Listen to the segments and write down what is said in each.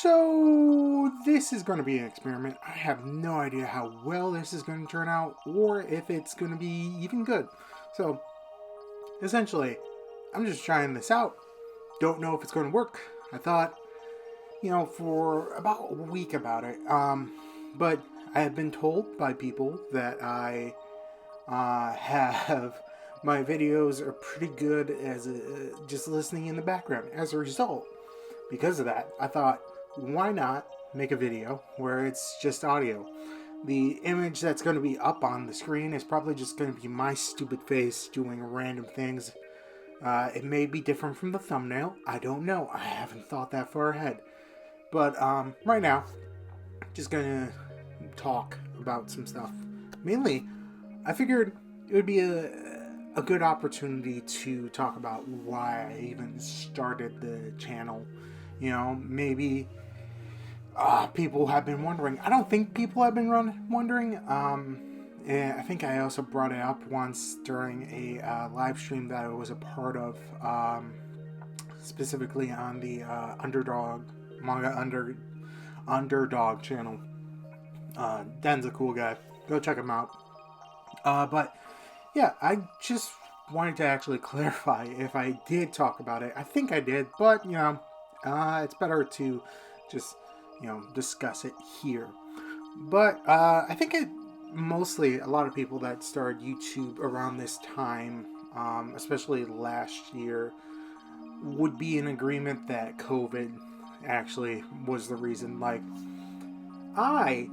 So, this is going to be an experiment. I have no idea how well this is going to turn out or if it's going to be even good. So, essentially, I'm just trying this out. Don't know if it's going to work. I thought, for about a week about it. But I have been told by people that I have my videos are pretty good as just listening in the background. As a result, because of that, I thought, why not make a video where it's just audio? The image that's going to be up on the screen is probably just going to be my stupid face doing random things. It may be different from the thumbnail. I don't know. I haven't thought that far ahead. But right now, just going to talk about some stuff. Mainly, I figured it would be a good opportunity to talk about why I even started the channel. Maybe people have been wondering. I don't think people have been wondering. And I think I also brought it up once during a live stream that I was a part of, specifically on the Underdog channel. Den's a cool guy. Go check him out. But yeah, I just wanted to actually clarify if I did talk about it. I think I did, but it's better to just discuss it here. But I think mostly a lot of people that started YouTube around this time, especially last year, would be in agreement that COVID actually was the reason. Like, I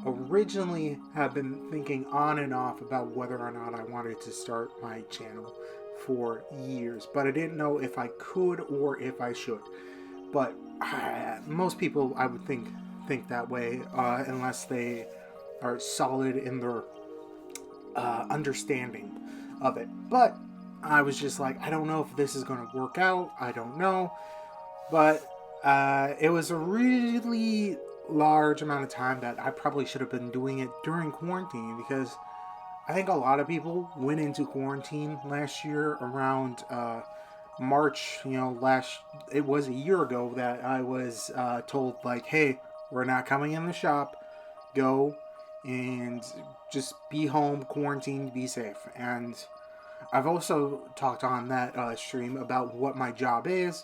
originally have been thinking on and off about whether or not I wanted to start my channel for years, but I didn't know if I could or if I should. But most people, I would think that way, unless they are solid in their understanding of it. But I was just like, I don't know if this is going to work out. I don't know. But it was a really large amount of time that I probably should have been doing it during quarantine, because I think a lot of people went into quarantine last year around March. It was a year ago that I was told, like, hey, we're not coming in the shop, go and just be home, quarantine, be safe. And I've also talked on that stream about what my job is.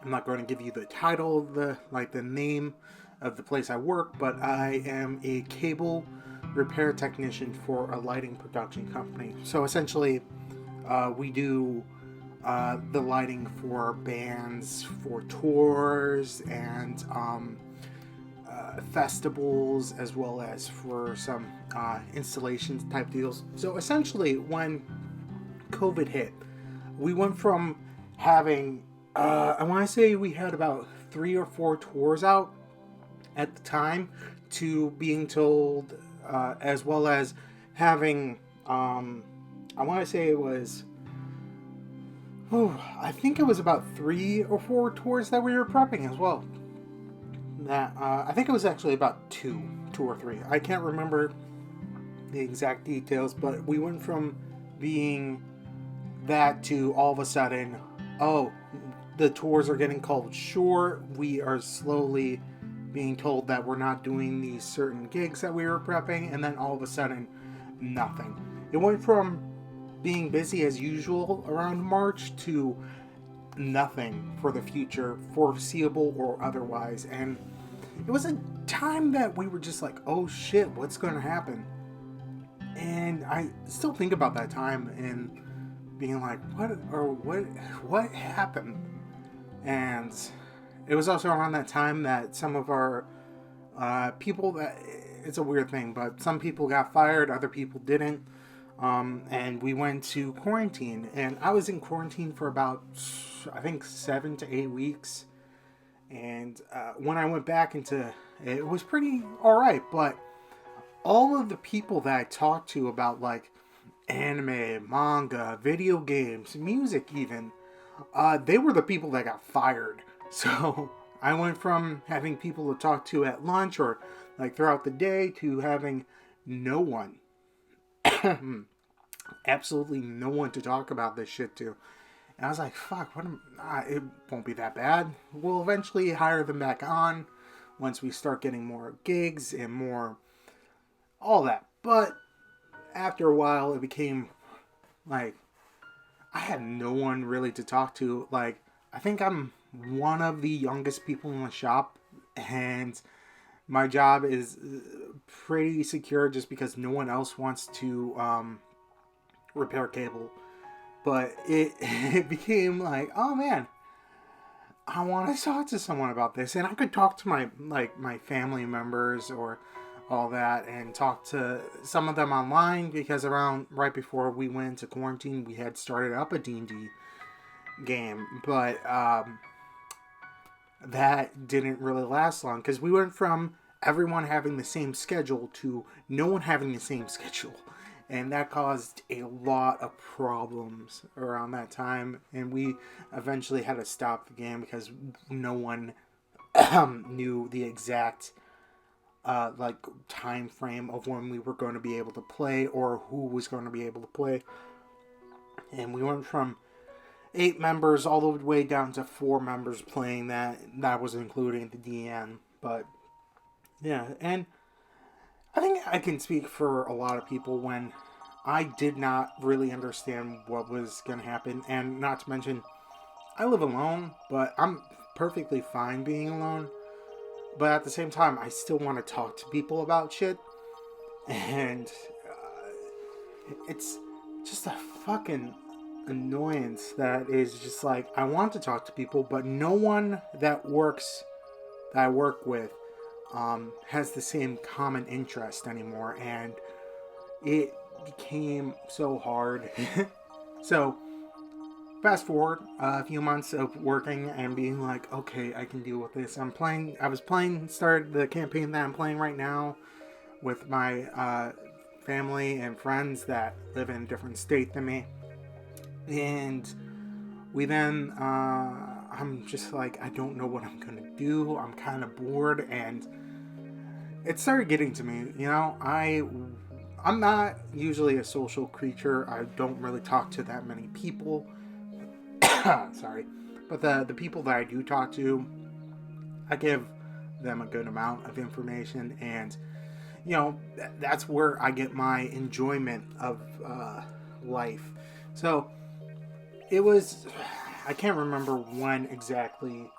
I'm not going to give you the title, the name of the place I work, but I am a cable repair technician for a lighting production company. So essentially, we do the lighting for bands, for tours, and festivals, as well as for some installations type deals. So essentially, when COVID hit, we went from having, I want to say we had about 3 or 4 tours out at the time, to being told, as well as having, I want to say it was, I think it was about 3 or 4 tours that we were prepping as well. That I think it was actually about 2 or 3. I can't remember the exact details, but we went from being that to all of a sudden, the tours are getting called short. We are slowly being told that we're not doing these certain gigs that we were prepping, and then all of a sudden, nothing. It went from being busy as usual around March to nothing for the future, foreseeable or otherwise. And it was a time that we were just like, oh shit, what's going to happen? And I still think about that time and being like, what happened? And it was also around that time that some of our people, that it's a weird thing, but some people got fired, other people didn't. And we went to quarantine, and I was in quarantine for about, I think, 7 to 8 weeks. And when I went back into it was pretty all right, but all of the people that I talked to about, like, anime, manga, video games, music even, they were the people that got fired. So I went from having people to talk to at lunch or like throughout the day to having no one. Absolutely no one to talk about this shit to. And I was like, fuck, it won't be that bad. We'll eventually hire them back on once we start getting more gigs and more all that. But after a while, it became like I had no one really to talk to. Like, I think I'm one of the youngest people in the shop, and my job is pretty secure just because no one else wants to repair cable. But it became like, oh man, I want to talk to someone about this, and I could talk to my family members or all that, and talk to some of them online because around right before we went into quarantine, we had started up a D&D game, but that didn't really last long because we went from everyone having the same schedule to no one having the same schedule. And that caused a lot of problems around that time. And we eventually had to stop the game because no one knew the exact time frame of when we were going to be able to play or who was going to be able to play. And we went from 8 members all the way down to 4 members playing that. That was including the DM. But yeah, and I think I can speak for a lot of people when I did not really understand what was going to happen. And not to mention, I live alone, but I'm perfectly fine being alone. But at the same time, I still want to talk to people about shit. And it's just a fucking annoyance that is just like, I want to talk to people, but no one that I work with has the same common interest anymore, and it became so hard. So fast forward a few months of working and being like, okay, I can deal with this. Started the campaign that I'm playing right now with my family and friends that live in a different state than me, and we then I'm just like, I don't know what I'm gonna do. I'm kind of bored, and it started getting to me. You know, I'm not usually a social creature. I don't really talk to that many people. Sorry, but the people that I do talk to, I give them a good amount of information, and you know, that's where I get my enjoyment of life. So it was, I can't remember when exactly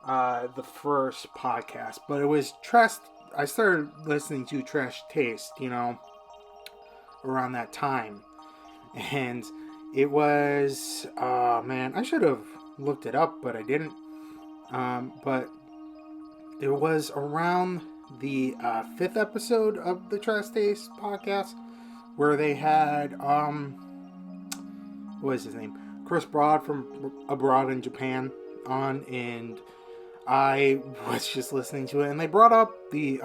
the first podcast, but it was I started listening to Trash Taste, you know, around that time. And it was, man, I should have looked it up, but I didn't. But it was around the 5th episode of the Trash Taste podcast where they had, what is his name? Chris Broad from Abroad in Japan on, and I was just listening to it, and they brought up the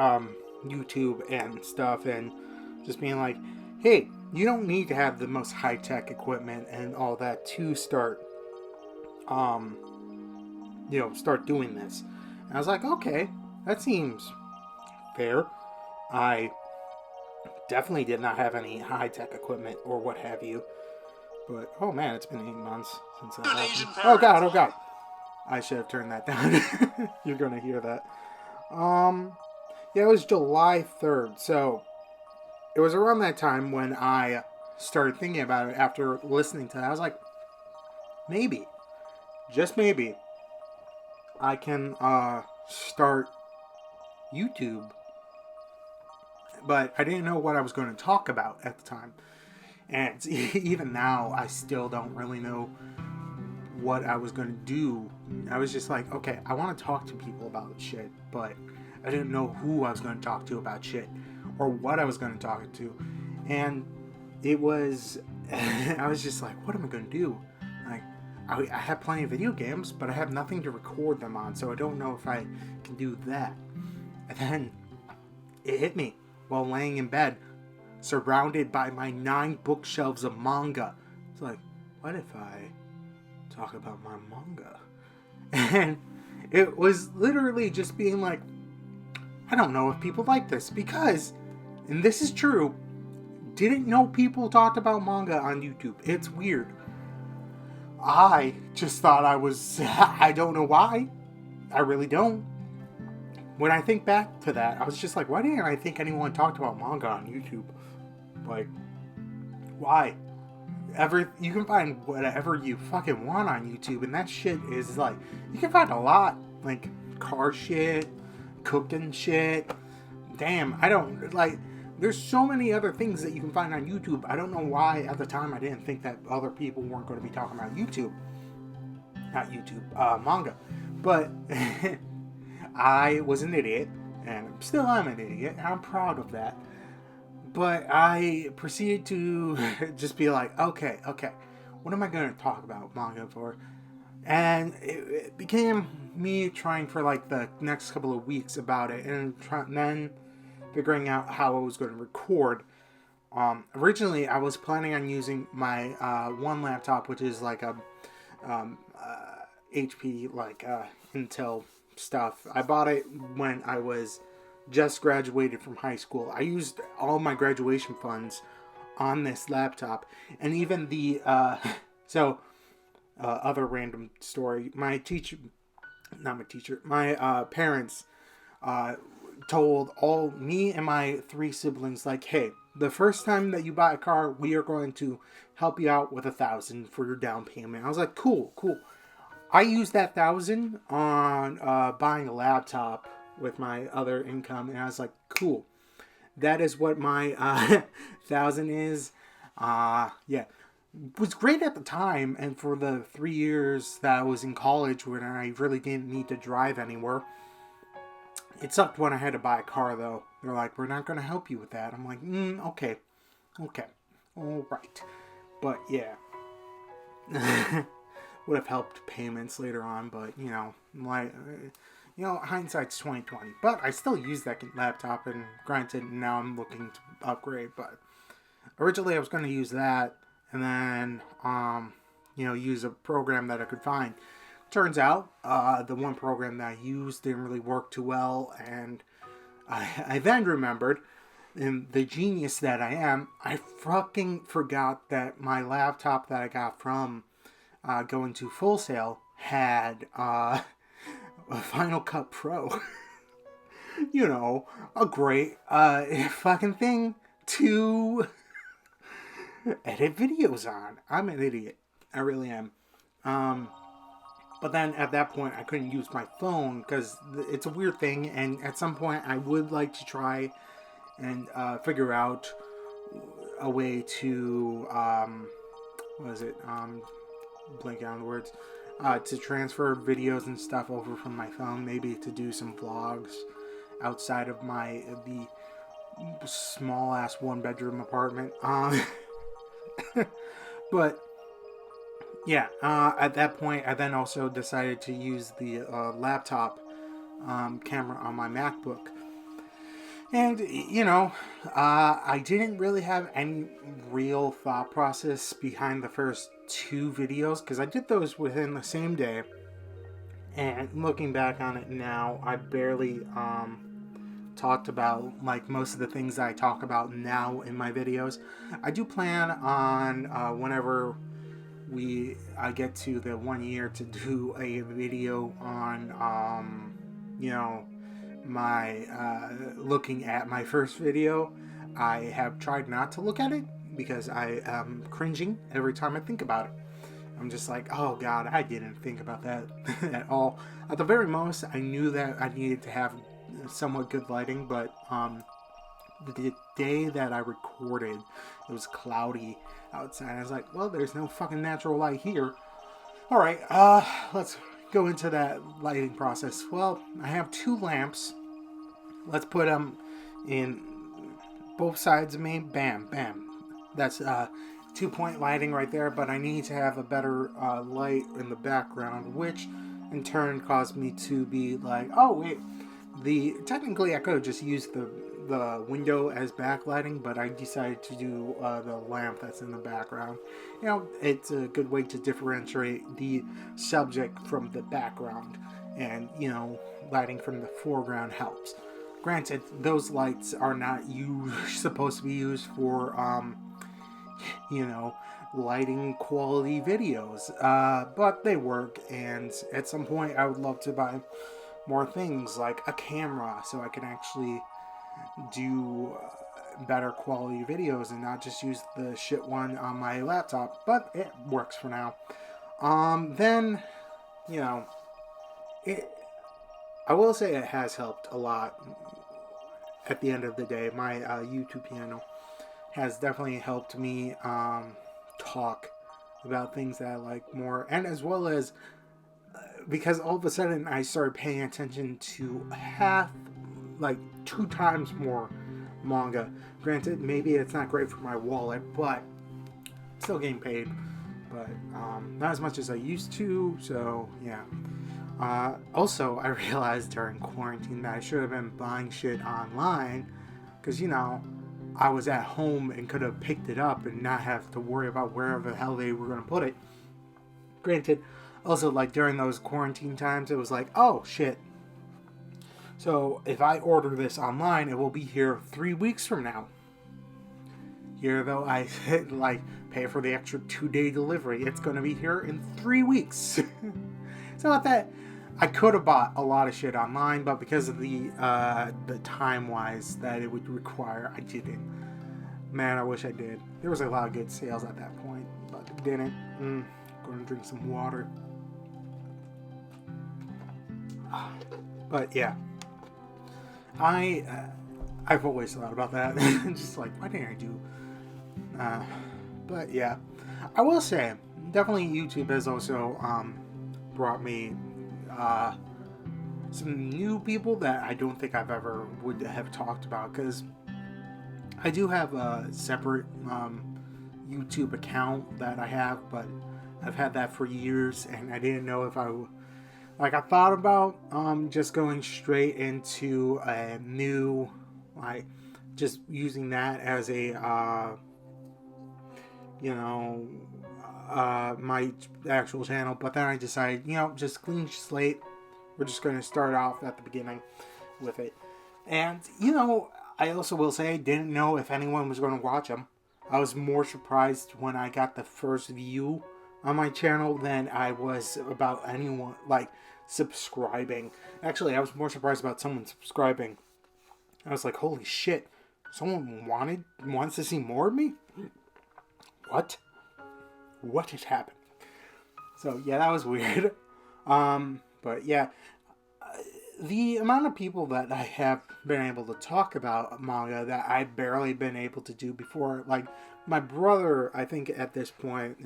YouTube and stuff, and just being like, hey, you don't need to have the most high-tech equipment and all that to start doing this. And I was like, okay, that seems fair. I definitely did not have any high-tech equipment or what have you. But, oh man, it's been 8 months since that happened. Oh god. I should have turned that down. You're gonna hear that. Yeah, it was July 3rd, so it was around that time when I started thinking about it after listening to it. I was like, maybe, just maybe, I can start YouTube. But I didn't know what I was going to talk about at the time. And even now, I still don't really know what I was going to do. I was just like, okay, I want to talk to people about shit, but I didn't know who I was going to talk to about shit or what I was going to talk to. And it was, I was just like, what am I going to do? Like, I have plenty of video games, but I have nothing to record them on, so I don't know if I can do that. And then it hit me while laying in bed, surrounded by my 9 bookshelves of manga. It's like, what if I talk about my manga? And it was literally just being like, I don't know if people like this, because, and this is true, didn't know people talked about manga on YouTube. It's weird. I just thought I was, I don't know why. I really don't. When I think back to that, I was just like, why didn't I think anyone talked about manga on YouTube? Like, why? You can find whatever you fucking want on YouTube, and that shit is like, you can find a lot. Like, car shit, cooking shit. Damn, I don't, like, there's so many other things that you can find on YouTube. I don't know why at the time I didn't think that other people weren't going to be talking about YouTube. Not YouTube, manga. But I was an idiot, and still am an idiot, and I'm proud of that. But I proceeded to just be like, okay, what am I going to talk about manga for? And it became me trying for like the next couple of weeks about it, and then figuring out how I was going to record. Originally, I was planning on using my one laptop, which is like a HP, like Intel stuff. I bought it when I was just graduated from high school. I used all my graduation funds on this laptop, and even the other random story. My parents told all me and my 3 siblings, like, hey, the first time that you buy a car, we are going to help you out with $1,000 for your down payment. I was like, cool. I used that $1,000 on buying a laptop with my other income, and I was like, cool. That is what my $1,000 is. Yeah. It was great at the time, and for the 3 years that I was in college when I really didn't need to drive anywhere. It sucked when I had to buy a car, though. They're like, we're not going to help you with that. I'm like, okay. All right. But, yeah. Would have helped payments later on, but, hindsight's 2020. But I still use that laptop, and granted, now I'm looking to upgrade, but originally I was going to use that, and then, use a program that I could find. Turns out, the one program that I used didn't really work too well, and I then remembered, in the genius that I am, I fucking forgot that my laptop that I got from going to Full Sail had a Final Cut Pro. A great fucking thing to edit videos on. I'm an idiot. I really am. But then at that point, I couldn't use my phone because it's a weird thing. And at some point, I would like to try and figure out a way to, blanking on the words, to transfer videos and stuff over from my phone. Maybe to do some vlogs outside of the small ass 1-bedroom apartment. But yeah, at that point, I then also decided to use the laptop camera on my MacBook. And, I didn't really have any real thought process behind the first 2 videos, because I did those within the same day. And looking back on it now, I barely talked about, like, most of the things that I talk about now in my videos. I do plan on, whenever I get to the 1 year, to do a video on, my looking at my first video. I have tried not to look at it because I am cringing every time I think about it. I'm just like, oh god, I didn't think about that at all. At the very most, I knew that I needed to have somewhat good lighting, but the day that I recorded, it was cloudy outside. I was like, well, there's no fucking natural light here. Alright, let's go into that lighting process. Well, I have 2 lamps. Let's put them in both sides of me. Bam, bam. That's 2-point lighting right there, but I need to have a better light in the background, which in turn caused me to be like, oh wait, technically I could have just used the window as backlighting, but I decided to do the lamp that's in the background. It's a good way to differentiate the subject from the background, and lighting from the foreground helps. Granted, those lights are not supposed to be used for lighting quality videos, but they work, and at some point I would love to buy more things like a camera so I can actually do better quality videos and not just use the shit one on my laptop, but it works for now. Then, you know, it, I will say it has helped a lot at the end of the day. My YouTube channel has definitely helped me talk about things that I like more, and as well as because all of a sudden I started paying attention to like 2 times more manga. Granted, maybe it's not great for my wallet, but still getting paid. But not as much as I used to, so yeah. Also, I realized during quarantine that I should have been buying shit online, because, you know, I was at home and could have picked it up and not have to worry about wherever the hell they were going to put it. Granted, also, like, during those quarantine times, it was like, oh, shit. So, if I order this online, it will be here 3 weeks from now. Here, though, I, like, pay for the extra 2-day delivery. It's going to be here in 3 weeks. So, with that, I could have bought a lot of shit online, but because of the time-wise that it would require, I didn't. Man, I wish I did. There was a lot of good sales at that point, but didn't. Going to drink some water. But yeah, I've always thought about that. Just like, why didn't I do? But yeah, I will say definitely YouTube has also brought me some new people that I don't think I've ever would have talked about, because I do have a separate YouTube account that I have, but I've had that for years, and I didn't know if I thought about just going straight into a new, like, just using that as a my actual channel, but then I decided, just clean slate. We're just going to start off at the beginning with it. And, I also will say I didn't know if anyone was going to watch them. I was more surprised when I got the first view on my channel than I was about anyone, like, subscribing. Actually, I was more surprised about someone subscribing. I was like, holy shit, someone wants to see more of me? What is happening? So yeah, that was weird. But yeah, the amount of people that I have been able to talk about manga that I've barely been able to do before, like my brother, I think at this point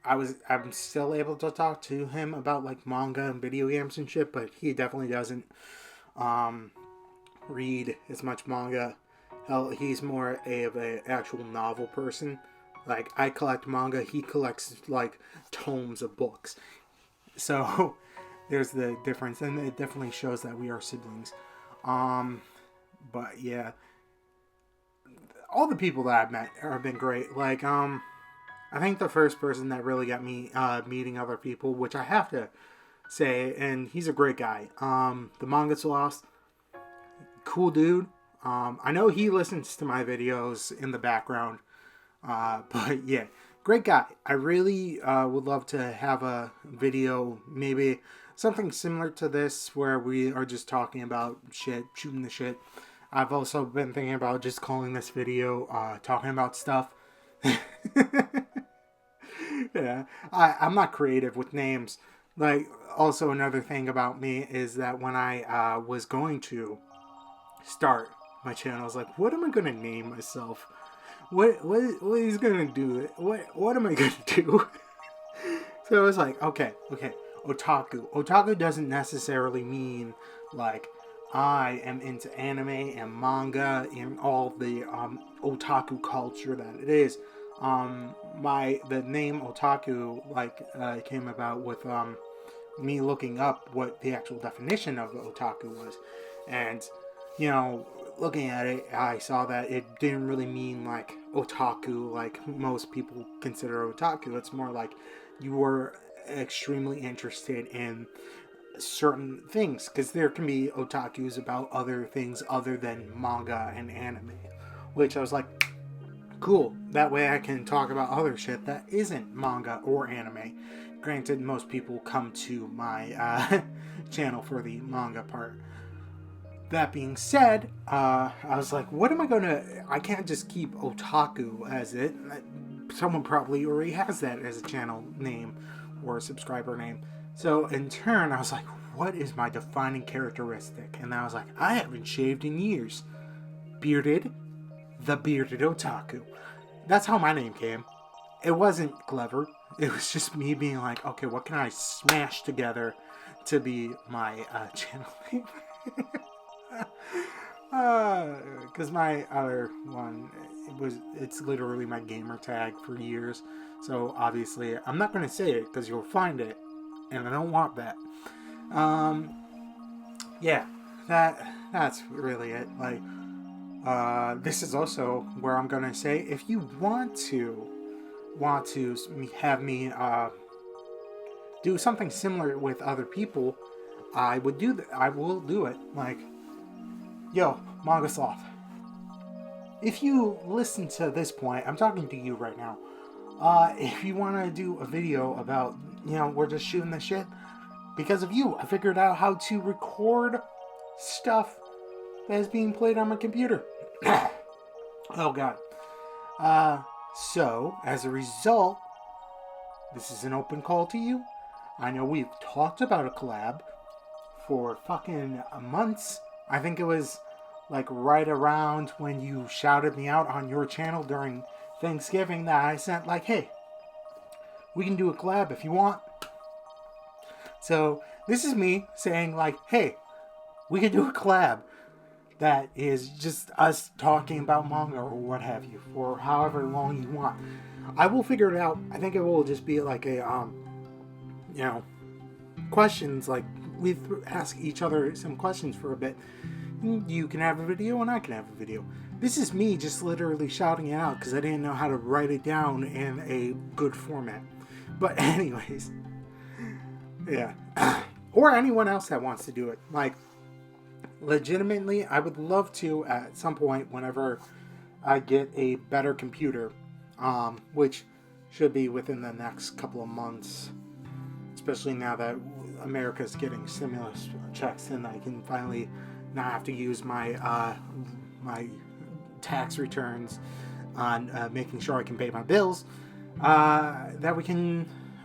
I'm still able to talk to him about like manga and video games and shit, but he definitely doesn't read as much manga. Hell, he's more of an actual novel person. Like, I collect manga, he collects, like, tomes of books. So, there's the difference, and it definitely shows that we are siblings. But, yeah. All the people that I've met have been great. Like, I think the first person that really got me meeting other people, which I have to say, and he's a great guy, the Manga's Lost, cool dude. I know he listens to my videos in the background. But yeah, great guy. I really would love to have a video, maybe something similar to this, where we are just talking about shit, shooting the shit. I've also been thinking about just calling this video talking about stuff. Yeah, I'm not creative with names. Like, also another thing about me is that when I was going to start my channel, I was like, what am I going to name myself? What is gonna do? What am I gonna do? So I was like, okay, otaku. Otaku doesn't necessarily mean like I am into anime and manga and all the otaku culture that it is. The name otaku came about with me looking up what the actual definition of otaku was, and looking at it, I saw that it didn't really mean like otaku like most people consider otaku. It's more like you were extremely interested in certain things, because there can be otakus about other things other than manga and anime, which I was like, Cool. That way I can talk about other shit that isn't manga or anime. Granted, most people come to my channel for the manga part. That being said, I was like, what am I gonna... I can't just keep Otaku as it. Someone probably already has that as a channel name or a subscriber name. So in turn, I was like, what is my defining characteristic? And I was like, I haven't shaved in years. Bearded, the bearded otaku. That's how my name came. It wasn't clever. It was just me being like, okay, what can I smash together to be my channel name? Because my other one, it's literally my gamer tag for years. So obviously, I'm not going to say it because you'll find it, and I don't want that. Yeah, that's really it. Like, this is also where I'm gonna say, if you want to have me do something similar with other people, I would do that. I will do it. Like, yo, Manga Sloth, if you listen to this point, I'm talking to you right now. If you want to do a video about, we're just shooting the shit, because of you, I figured out how to record stuff that is being played on my computer. Oh, God. So, as a result, this is an open call to you. I know we've talked about a collab for fucking months. I think it was like right around when you shouted me out on your channel during Thanksgiving that I sent like, hey, we can do a collab if you want. So this is me saying like, hey, we can do a collab that is just us talking about manga or what have you for however long you want. I will figure it out. I think it will just be like a questions, like we ask each other some questions for a bit. You can have a video and I can have a video. This is me just literally shouting it out because I didn't know how to write it down in a good format. But anyways, yeah. Or anyone else that wants to do it. Like, legitimately, I would love to at some point whenever I get a better computer, which should be within the next couple of months, especially now that America's getting stimulus checks and I can finally not have to use my my tax returns on making sure I can pay my bills. That I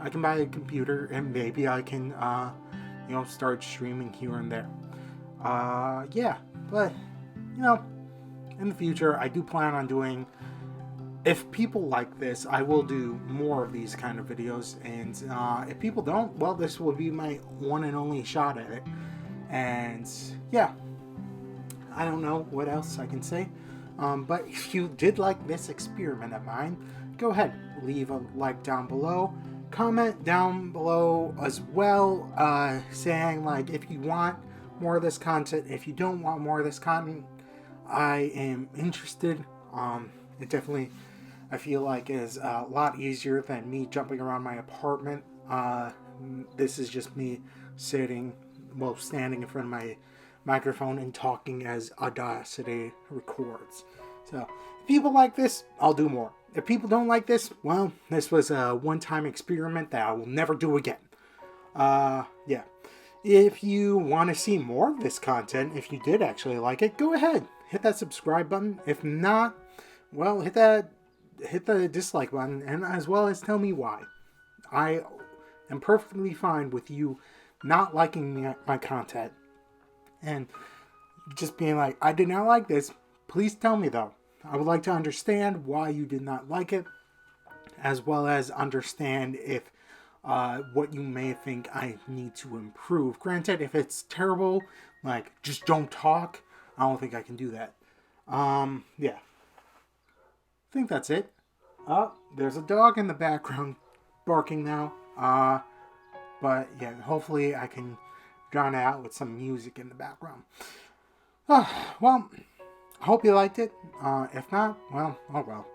can buy a computer and maybe I can start streaming here and there. Yeah, but in the future I do plan on doing. If people like this, I will do more of these kind of videos, and if people don't, well, this will be my one and only shot at it. And yeah, I don't know what else I can say, but if you did like this experiment of mine, go ahead, leave a like down below, comment down below as well, saying like if you want more of this content. If you don't want more of this content, I am interested. It definitely, I feel like, is a lot easier than me jumping around my apartment. This is just me standing in front of my microphone and talking as Audacity records. So, if people like this, I'll do more. If people don't like this, well, this was a one-time experiment that I will never do again. Yeah. If you want to see more of this content, if you did actually like it, go ahead. Hit that subscribe button. If not, well, hit the dislike button, and as well as tell me why. I am perfectly fine with you not liking my content and just being like, I did not like this. Please tell me, though. I would like to understand why you did not like it, as well as understand if what you may think I need to improve. Granted, if it's terrible, like, just don't talk, I don't think I can do that. Yeah. I think that's it. Oh, there's a dog in the background barking now. But yeah, hopefully I can drown it out with some music in the background. Well, I hope you liked it. If not, well, oh well.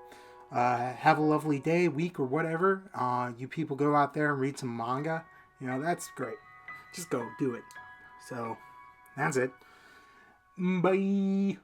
Have a lovely day, week, or whatever. You people go out there and read some manga. That's great. Just go do it. So, that's it. Bye.